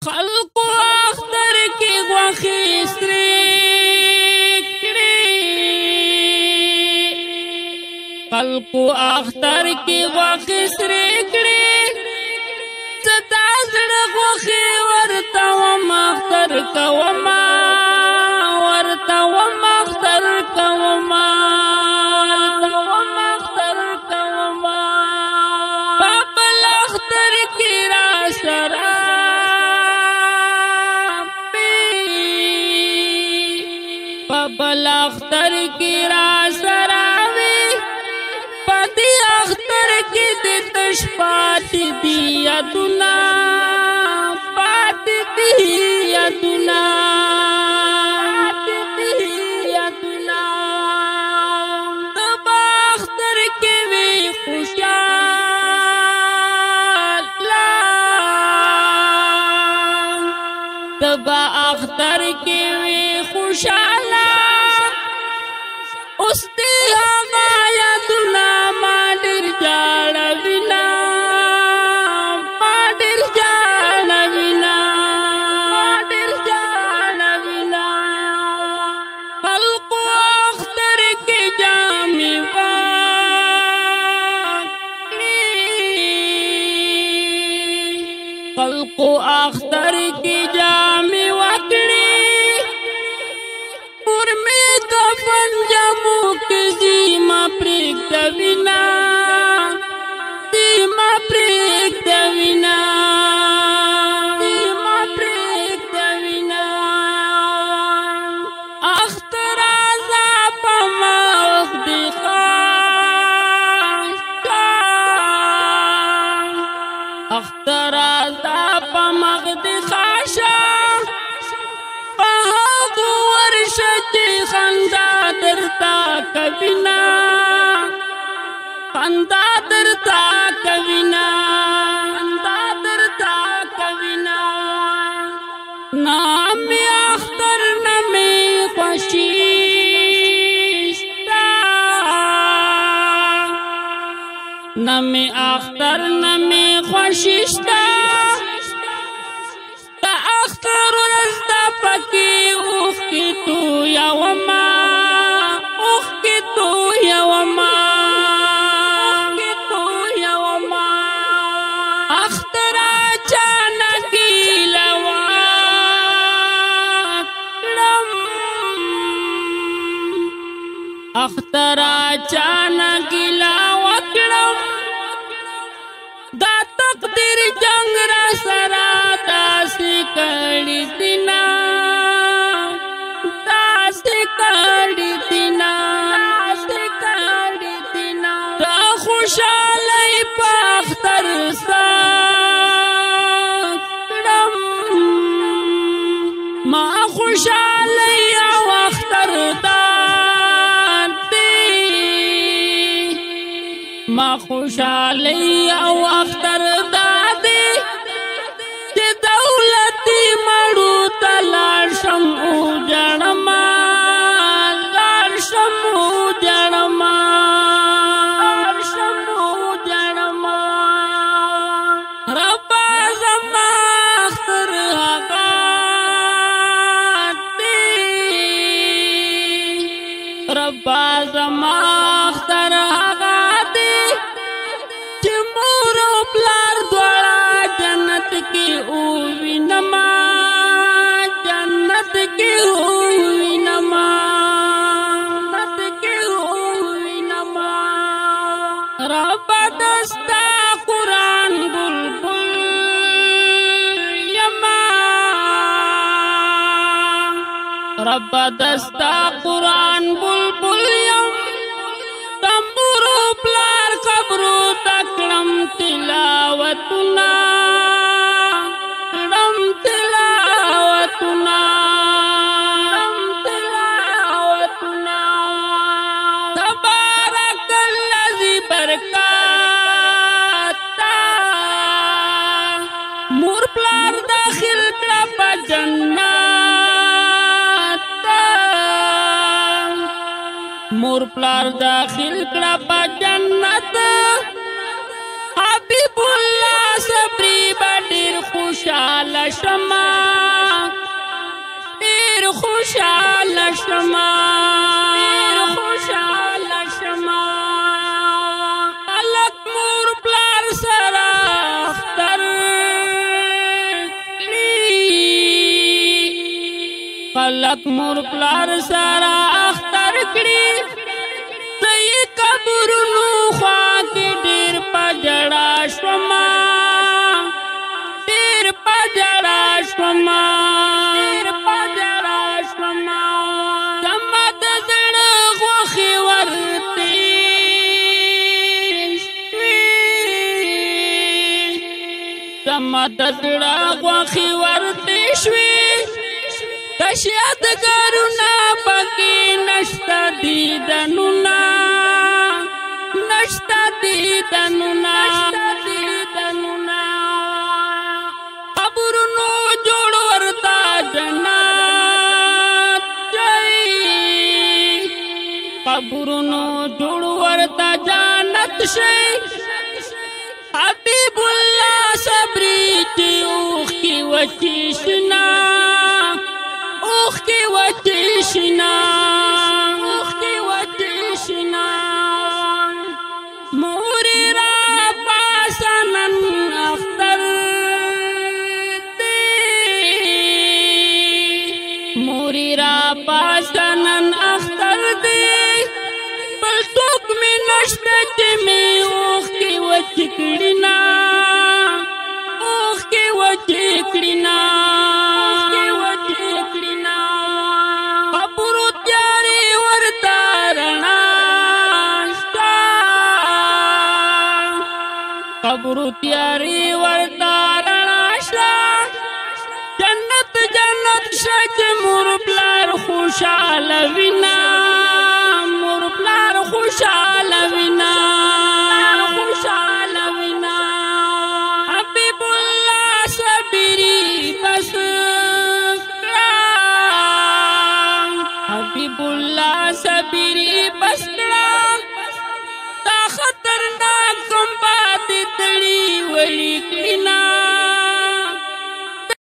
خلق اختر کی غوخی سریکڑی خلق اختر کی غوخی سریکڑی زدا زڑ غوخی ورطا وم اختر کوما ورطا وم اختر کوما بابل اختر کی را سرا بابل اختر کی را سراوی پتی اختر کی دتش پاتی دیا دنا پاتی دیا دنا تب اختر کی وی خوشال تب اختر کی وی خوشالا استی ہمایا دنا مادر جاڑا بنا مادر جاڑا بنا مادر جاڑا بنا خلق اختر کے جامی واقعی خلق اختر کی جامی واقعی پنجمو کی زیما پریک دوینا زیما پریک دوینا زیما پریک دوینا اختر عذاب ما اخدی خاشتا اختر عذاب ما اخدی خاشا ورشتی خندا درتا کبینا خندا درتا کبینا خندا درتا کبینا نامی اختر نمی خوشیشتا نمی اختر نمی خوشیشتا تا اختر رزتا پکی کی تو یا وما اوخ کی تو یا وما کی تو یا وما اختر اچانک لواکڑم اختر اچانک لواکڑم دا تقدیر جنگ را سرا داسی کڑی دینا خوشالی پاختر ساکڑم ما خوشالی او اختر داتی ما خوشالی او اختر داتی چه دولتی مڑو تلاشم او جنما لاشم او جنما ربا زما اختر آغادی چه مور و پلار دوڑا جنت کی اووی نما جنت کی اووی نما جنت کی اووی نما ربا دستا قرآن بلبل یما ربا دستا قرآن بلبل یم تنبورو پلار قبرو تکڑم تلاوتنا کڑم تلاوتنا تبارک اللذی برکاتا مور پلار داخل کڑا پا جنات مور پلار داخل کڑا پا جنت حبیب اللہ صبري بدر خوشال شما دیر خوشال شما دیر خوشال شما الک مور پلار سرا اختر الک مور پلار سرا اختر کړي سې قبرونو خوا کې ډېر پجړا شوما ډېر پجړا شوما ډېر پجړا شوما زما د زړه غوښې ورته زما د زړه غوښې ورته شوې کش یادګارونه پکې نشته دیدنونه نشته دیدنونه قبرونو جوړ ورته جنت قبرونو جوړ ورته جنت شي حبیب الله صبري چې اوښ کې وچې شنا اوخ کی وچشنا اوخ کی وچشنا موری را پاسنن اختر دی موری را پاسنن اختر دی بل توک می نشته چې می اوخ کی وچکړینا اوخ کی وچکړینا قبرو تیاری ورتا رناشا جنت جنت شج مور بلار خوشحال وینا